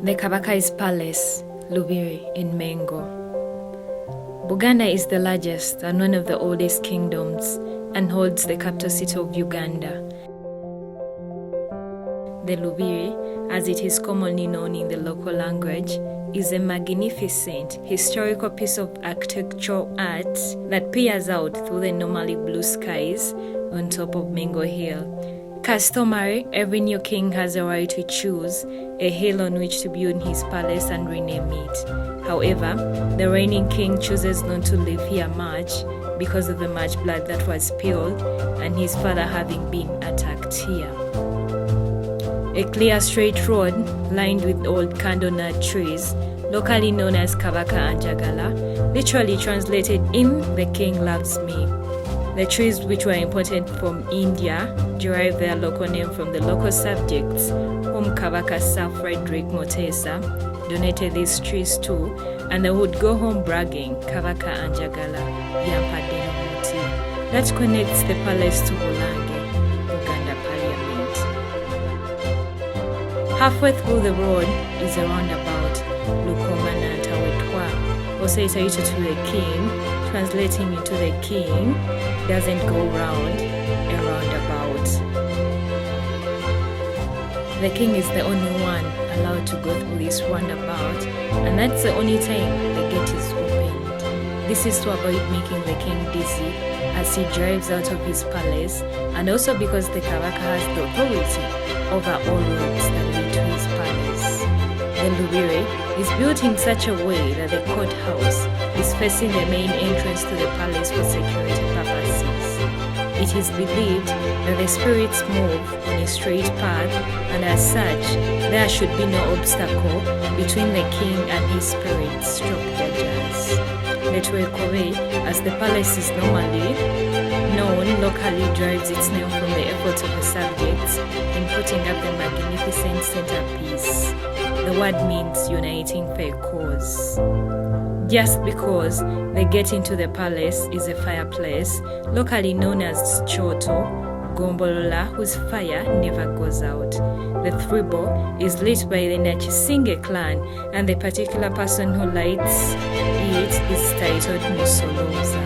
The Kabaka's Palace, Lubiri in Mengo. Buganda is the largest and one of the oldest kingdoms and holds the capital city of Uganda. The Lubiri, as it is commonly known in the local language, is a magnificent historical piece of architectural art that peers out through the normally blue skies on top of Mengo Hill. Customary, every new king has a right to choose a hill on which to build his palace and rename it. However, the reigning king chooses not to live here much because of the much blood that was spilled and his father having been attacked here. A clear straight road lined with old candlenut trees, locally known as Kabaka Anjagala, literally translated in "the king loves me." The trees, which were imported from India, derived their local name from the local subjects whom Kabaka Sir Frederick Mutesa donated these trees to, and they would go home bragging, Kabaka Anjagala, Yampadeno Muti. That connects the palace to Bulange, Buganda Parliament. Halfway through the road is a roundabout, Lukoma Nantawetwa, also titled to the king, translating into the king doesn't go round a roundabout. The king is the only one allowed to go through this roundabout, and that's the only time the gate is opened. This is to avoid making the king dizzy as he drives out of his palace, and also because the Kabaka has the authority over all roads that lead to his palace. The Lubiri is built in such a way that the courthouse is facing the main entrance to the palace for security purposes. It is believed that the spirits move on a straight path, and as such, there should be no obstacle between the king and his spirits judges. The Tuekove, as the palace is normally known locally, derives its name from the efforts of the subjects in putting up the magnificent centerpiece. The word means uniting for a cause. Just because the gate into the palace is a fireplace, locally known as Choto, Gombolola, whose fire never goes out. The thuribo is lit by the Nakibuuka clan, and the particular person who lights it is titled Musoloza.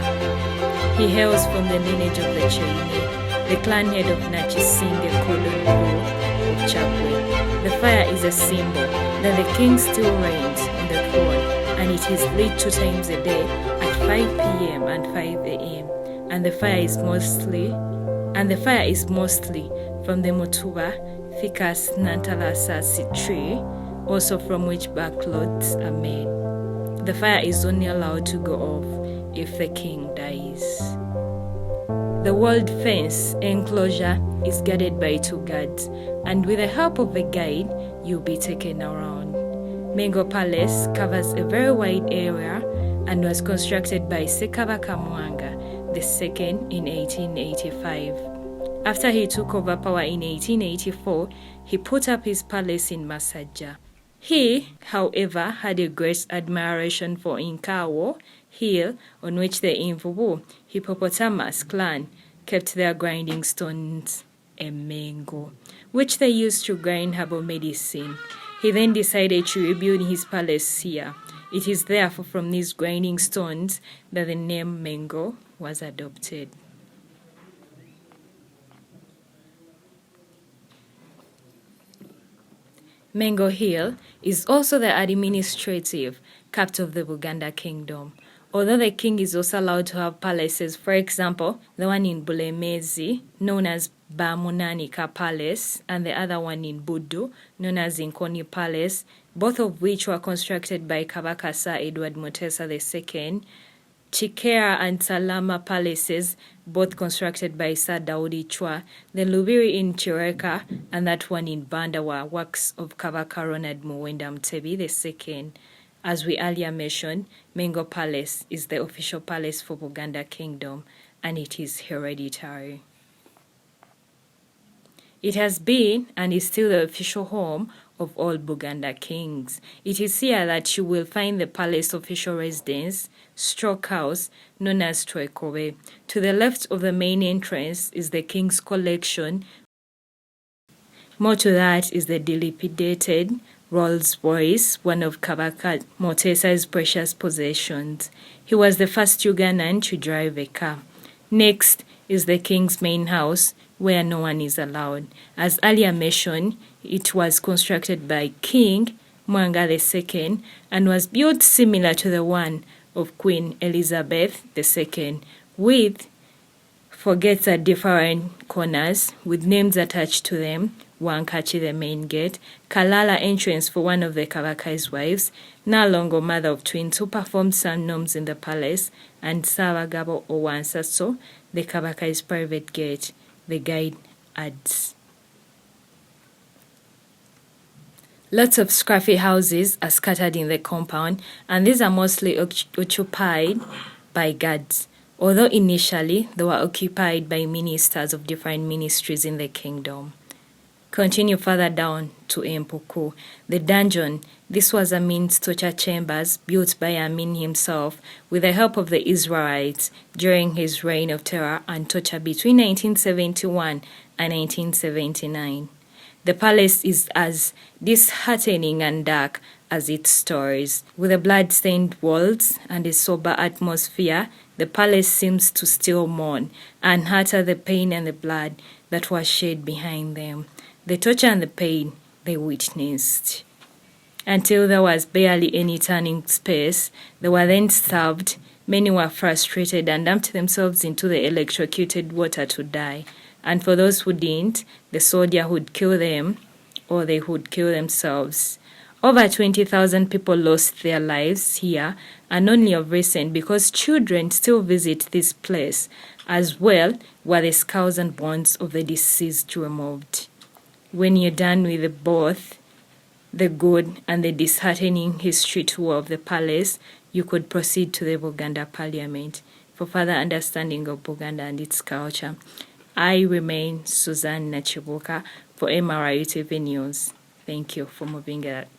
He hails from the lineage of the Chaine, the clan head of Nakibuuka Kololo of Chapwe. The fire is a symbol that the king still reigns on the throne, and it is lit 2 times a day at 5 p.m. and 5 a.m. And the fire is mostly from the Motuba Ficus nantalasasi tree, also from which backcloths are made. The fire is only allowed to go off if the king dies. The walled fence enclosure is guarded by 2 guards, and with the help of a guide, you'll be taken around. Mengo Palace covers a very wide area and was constructed by Ssekabaka Mwanga II in 1885. After he took over power in 1884, he put up his palace in Masajja. He, however, had a great admiration for Inkawo Hill, on which the Imvubu Hippopotamus clan kept their grinding stones, Mengo, which they used to grind herbal medicine. He then decided to rebuild his palace here. It is therefore from these grinding stones that the name Mengo was adopted. Mengo Hill is also the administrative capital of the Buganda Kingdom. Although the king is also allowed to have palaces, for example, the one in Bulemezi, known as Bamunanika Palace, and the other one in Budu, known as Inkoni Palace, both of which were constructed by Kabaka Sir Edward Mutesa II. Chikera and Salama Palaces, both constructed by Sir Daudi Chwa. The Lubiri in Chireka and that one in Banda were works of Kabaka Ronald Muwenda Mutebi II. As we earlier mentioned, Mengo Palace is the official palace for Buganda Kingdom, and it is hereditary. It has been and is still the official home of all Buganda kings. It is here that you will find the palace official residence, stroke house, known as Twekowe. To the left of the main entrance is the king's collection. More to that is the dilapidated Rolls-Royce, one of Kabaka Motesa's precious possessions. He was the first Ugandan to drive a car. Next is the king's main house, where no one is allowed. As earlier mentioned, it was constructed by King Mwanga II and was built similar to the one of Queen Elizabeth II, with forgets at different corners with names attached to them. Wankachi, the main gate, Kalala entrance for one of the Kabaka's wives, Nalongo, mother of twins, who performed some norms in the palace, and Sabagabo or Wansaso, the Kabaka's private gate, the guide adds. Lots of scruffy houses are scattered in the compound, and these are mostly occupied by guards, although initially they were occupied by ministers of different ministries in the kingdom. Continue further down to Empuku. The dungeon. This was Amin's torture chambers built by Amin himself with the help of the Israelites during his reign of terror and torture between 1971 and 1979. The palace is as disheartening and dark as its stories. With the blood-stained walls and a sober atmosphere, the palace seems to still mourn and utter the pain and the blood that was shed behind them. The torture and the pain they witnessed. Until there was barely any turning space, they were then starved. Many were frustrated and dumped themselves into the electrocuted water to die. And for those who didn't, the soldier would kill them or they would kill themselves. Over 20,000 people lost their lives here, and only of recent, because children still visit this place, as well were the skulls and bones of the deceased removed. When you're done with both the good and the disheartening history tour of the palace, you could proceed to the Buganda Parliament for further understanding of Buganda and its culture. I remain Suzan Nakibuuka for MRI TV News. Thank you for moving it.